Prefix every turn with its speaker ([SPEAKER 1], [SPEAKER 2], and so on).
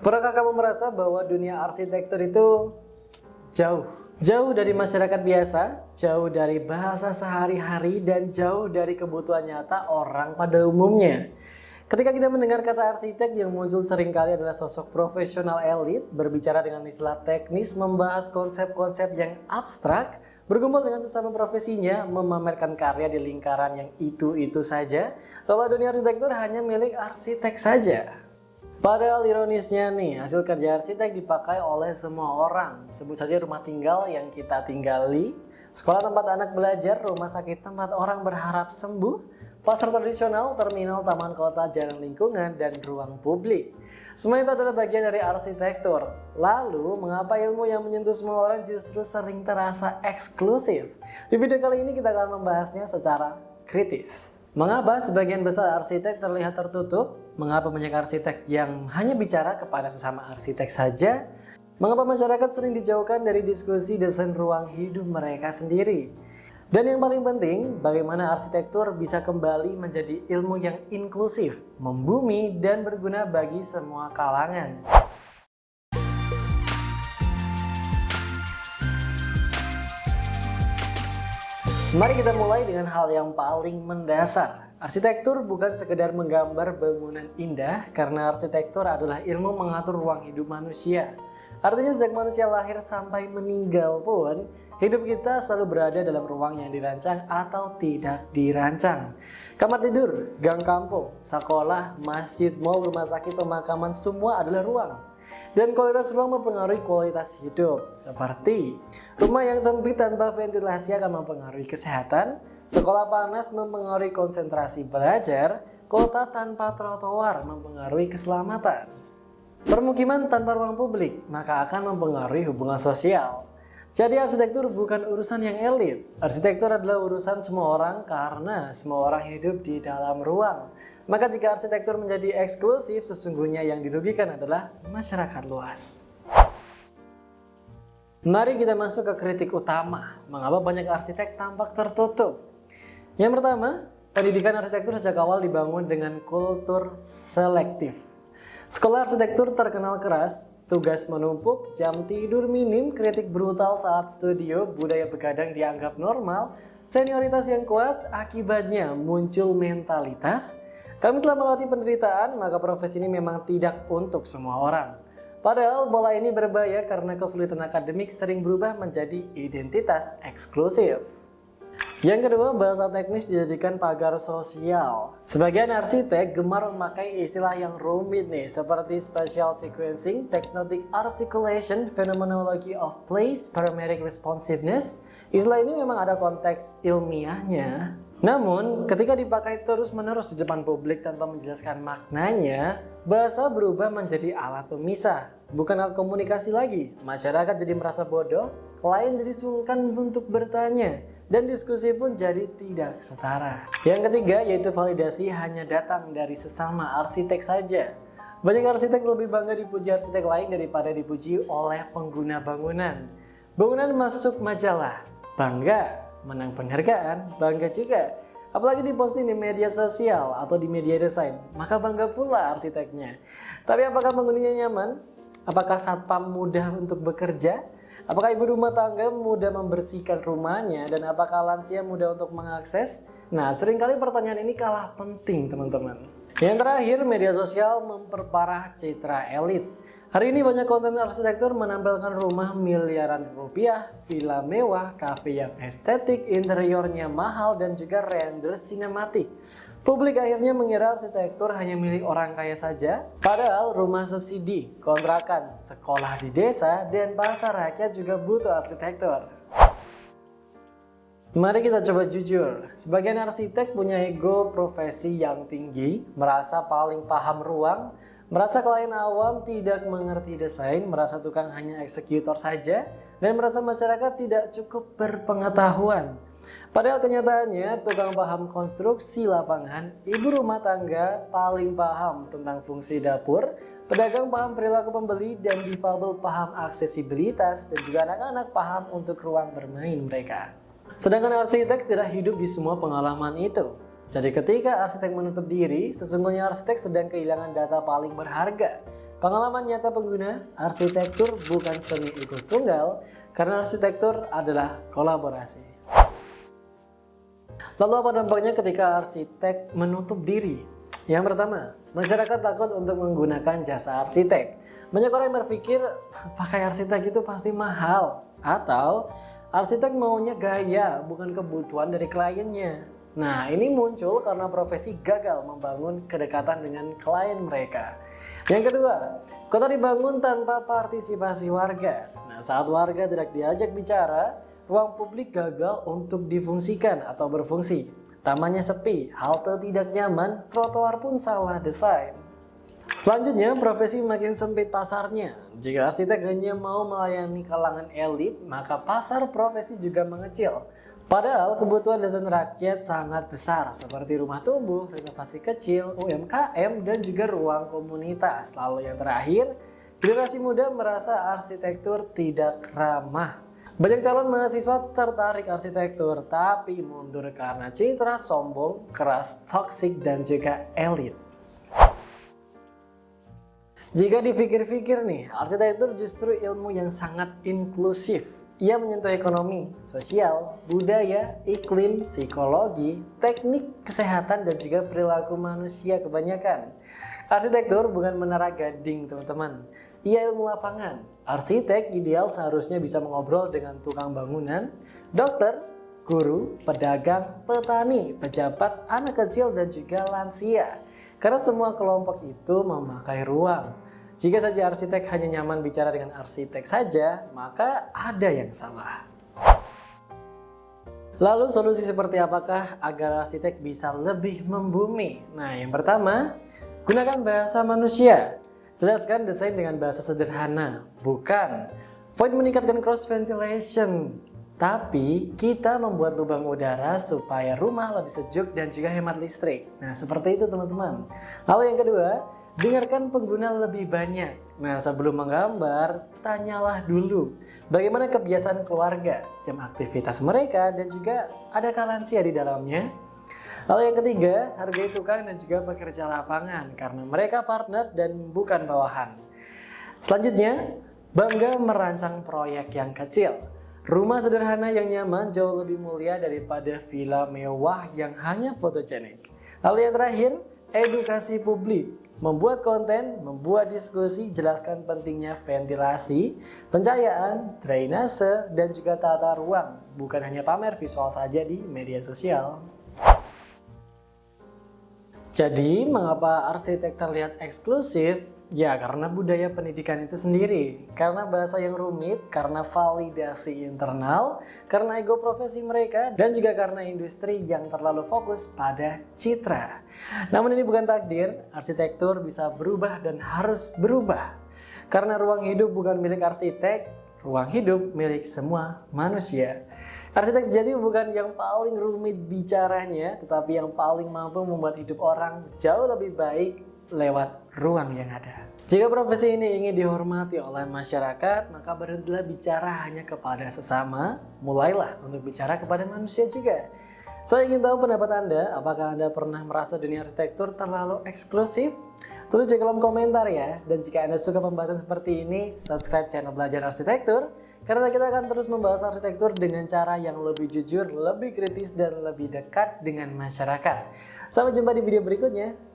[SPEAKER 1] Pernahkah kamu merasa bahwa dunia arsitektur itu jauh dari masyarakat biasa, jauh dari bahasa sehari-hari, dan jauh dari kebutuhan nyata orang pada umumnya? Ketika kita mendengar kata arsitek, yang muncul seringkali adalah sosok profesional elit, berbicara dengan istilah teknis, membahas konsep-konsep yang abstrak, berkumpul dengan sesama profesinya, memamerkan karya di lingkaran yang itu-itu saja, seolah dunia arsitektur hanya milik arsitek saja. Padahal ironisnya nih, hasil kerja arsitek dipakai oleh semua orang. Sebut saja rumah tinggal yang kita tinggali, sekolah tempat anak belajar, rumah sakit tempat orang berharap sembuh, pasar tradisional, terminal, taman kota, jalan lingkungan, dan ruang publik. Semua itu adalah bagian dari arsitektur. Lalu, mengapa ilmu yang menyentuh semua orang justru sering terasa eksklusif? Di video kali ini kita akan membahasnya secara kritis. Mengapa sebagian besar arsitek terlihat tertutup? Mengapa banyak arsitek yang hanya bicara kepada sesama arsitek saja? Mengapa masyarakat sering dijauhkan dari diskusi desain ruang hidup mereka sendiri? Dan yang paling penting, bagaimana arsitektur bisa kembali menjadi ilmu yang inklusif, membumi, dan berguna bagi semua kalangan. Mari kita mulai dengan hal yang paling mendasar. Arsitektur bukan sekedar menggambar bangunan indah, karena arsitektur adalah ilmu mengatur ruang hidup manusia. Artinya sejak manusia lahir sampai meninggal pun, hidup kita selalu berada dalam ruang yang dirancang atau tidak dirancang. Kamar tidur, gang kampung, sekolah, masjid, mal, rumah sakit, pemakaman, semua adalah ruang. Dan kualitas ruang mempengaruhi kualitas hidup. Seperti rumah yang sempit tanpa ventilasi akan mempengaruhi kesehatan, sekolah panas mempengaruhi konsentrasi belajar, kota tanpa trotoar mempengaruhi keselamatan. Permukiman tanpa ruang publik maka akan mempengaruhi hubungan sosial. Jadi arsitektur bukan urusan yang elit. Arsitektur adalah urusan semua orang karena semua orang hidup di dalam ruang. Maka jika arsitektur menjadi eksklusif, sesungguhnya yang dirugikan adalah masyarakat luas. Mari kita masuk ke kritik utama. Mengapa banyak arsitek tampak tertutup? Yang pertama, pendidikan arsitektur sejak awal dibangun dengan kultur selektif. Sekolah arsitektur terkenal keras, tugas menumpuk, jam tidur minim, kritik brutal saat studio, budaya begadang dianggap normal, senioritas yang kuat, akibatnya muncul mentalitas, kami telah melewati penderitaan, maka profesi ini memang tidak untuk semua orang. Padahal pola ini berbahaya karena kesulitan akademik sering berubah menjadi identitas eksklusif. Yang kedua, bahasa teknis dijadikan pagar sosial. Sebagian arsitek gemar memakai istilah yang rumit nih, seperti spatial sequencing, technotic articulation, phenomenology of place, parametric responsiveness. Istilah ini memang ada konteks ilmiahnya. Namun, ketika dipakai terus-menerus di depan publik tanpa menjelaskan maknanya, bahasa berubah menjadi alat pemisah, bukan alat komunikasi lagi. Masyarakat jadi merasa bodoh, klien jadi sungkan untuk bertanya, dan diskusi pun jadi tidak setara. Yang ketiga yaitu validasi hanya datang dari sesama arsitek saja. Banyak arsitek lebih bangga dipuji arsitek lain daripada dipuji oleh pengguna bangunan. Bangunan masuk majalah, bangga. Menang penghargaan, bangga juga. Apalagi diposting di media sosial atau di media desain, maka bangga pula arsiteknya. Tapi apakah penghuninya nyaman? Apakah satpam mudah untuk bekerja? Apakah ibu rumah tangga mudah membersihkan rumahnya? Dan apakah lansia mudah untuk mengakses? Nah, seringkali pertanyaan ini kalah penting, teman-teman. Yang terakhir, media sosial memperparah citra elit. Hari ini banyak konten arsitektur menampilkan rumah miliaran rupiah, villa mewah, kafe yang estetik, interiornya mahal, dan juga render sinematik. Publik akhirnya mengira arsitektur hanya milik orang kaya saja, padahal rumah subsidi, kontrakan, sekolah di desa, dan pasar rakyat juga butuh arsitektur. Mari kita coba jujur, sebagian arsitek punya ego profesi yang tinggi, merasa paling paham ruang, merasa klien awam tidak mengerti desain, merasa tukang hanya eksekutor saja, dan merasa masyarakat tidak cukup berpengetahuan. Padahal kenyataannya, tukang paham konstruksi lapangan, ibu rumah tangga paling paham tentang fungsi dapur, pedagang paham perilaku pembeli, dan difabel paham aksesibilitas, dan juga anak-anak paham untuk ruang bermain mereka. Sedangkan arsitek tidak hidup di semua pengalaman itu. Jadi ketika arsitek menutup diri, sesungguhnya arsitek sedang kehilangan data paling berharga. Pengalaman nyata pengguna, arsitektur bukan seni ego tunggal, karena arsitektur adalah kolaborasi. Lalu apa dampaknya ketika arsitek menutup diri? Yang pertama, masyarakat takut untuk menggunakan jasa arsitek. Banyak orang yang berpikir pakai arsitek itu pasti mahal, atau arsitek maunya gaya bukan kebutuhan dari kliennya. Nah, ini muncul karena profesi gagal membangun kedekatan dengan klien mereka. Yang kedua, kota dibangun tanpa partisipasi warga. Nah, saat warga tidak diajak bicara, ruang publik gagal untuk difungsikan atau berfungsi. Tamannya sepi, halte tidak nyaman, trotoar pun salah desain. Selanjutnya, profesi makin sempit pasarnya. Jika arsitek hanya mau melayani kalangan elit, maka pasar profesi juga mengecil. Padahal kebutuhan dasar rakyat sangat besar, seperti rumah tumbuh, renovasi kecil, UMKM, dan juga ruang komunitas. Lalu yang terakhir, generasi muda merasa arsitektur tidak ramah. Banyak calon mahasiswa tertarik arsitektur, tapi mundur karena citra sombong, keras, toksik, dan juga elit. Jika dipikir-pikir nih, arsitektur justru ilmu yang sangat inklusif. Ia menyentuh ekonomi, sosial, budaya, iklim, psikologi, teknik, kesehatan, dan juga perilaku manusia kebanyakan. Arsitektur bukan menara gading, teman-teman. Ia ilmu lapangan. Arsitek ideal seharusnya bisa mengobrol dengan tukang bangunan, dokter, guru, pedagang, petani, pejabat, anak kecil, dan juga lansia. Karena semua kelompok itu memakai ruang. Jika saja arsitek hanya nyaman bicara dengan arsitek saja, maka ada yang salah. Lalu solusi seperti apakah agar arsitek bisa lebih membumi? Nah, yang pertama, gunakan bahasa manusia. Jelaskan desain dengan bahasa sederhana, bukan void meningkatkan cross ventilation. Tapi kita membuat lubang udara supaya rumah lebih sejuk dan juga hemat listrik. Nah, seperti itu teman-teman. Lalu yang kedua, dengarkan pengguna lebih banyak. Nah, sebelum menggambar, tanyalah dulu bagaimana kebiasaan keluarga, jam aktivitas mereka, dan juga adakah lansia di dalamnya. Lalu yang ketiga, hargai tukang dan juga pekerja lapangan karena mereka partner dan bukan bawahan. Selanjutnya, bangga merancang proyek yang kecil. Rumah sederhana yang nyaman jauh lebih mulia daripada villa mewah yang hanya fotogenik. Lalu yang terakhir, edukasi publik. Membuat konten, membuat diskusi, jelaskan pentingnya ventilasi, pencahayaan, drainase, dan juga tata ruang. Bukan hanya pamer visual saja di media sosial. Jadi, mengapa arsitek terlihat eksklusif? Ya, karena budaya pendidikan itu sendiri, karena bahasa yang rumit, karena validasi internal, karena ego profesi mereka, dan juga karena industri yang terlalu fokus pada citra. Namun ini bukan takdir, arsitektur bisa berubah dan harus berubah. Karena ruang hidup bukan milik arsitek, ruang hidup milik semua manusia. Arsitek sejati bukan yang paling rumit bicaranya, tetapi yang paling mampu membuat hidup orang jauh lebih baik lewat ruang yang ada. Jika profesi ini ingin dihormati oleh masyarakat, maka berhentilah bicara hanya kepada sesama, mulailah untuk bicara kepada manusia juga. Saya ingin tahu pendapat Anda, apakah Anda pernah merasa dunia arsitektur terlalu eksklusif? Tulis di kolom komentar ya, dan jika Anda suka pembahasan seperti ini, subscribe channel Belajar Arsitektur, karena kita akan terus membahas arsitektur dengan cara yang lebih jujur, lebih kritis, dan lebih dekat dengan masyarakat. Sampai jumpa di video berikutnya.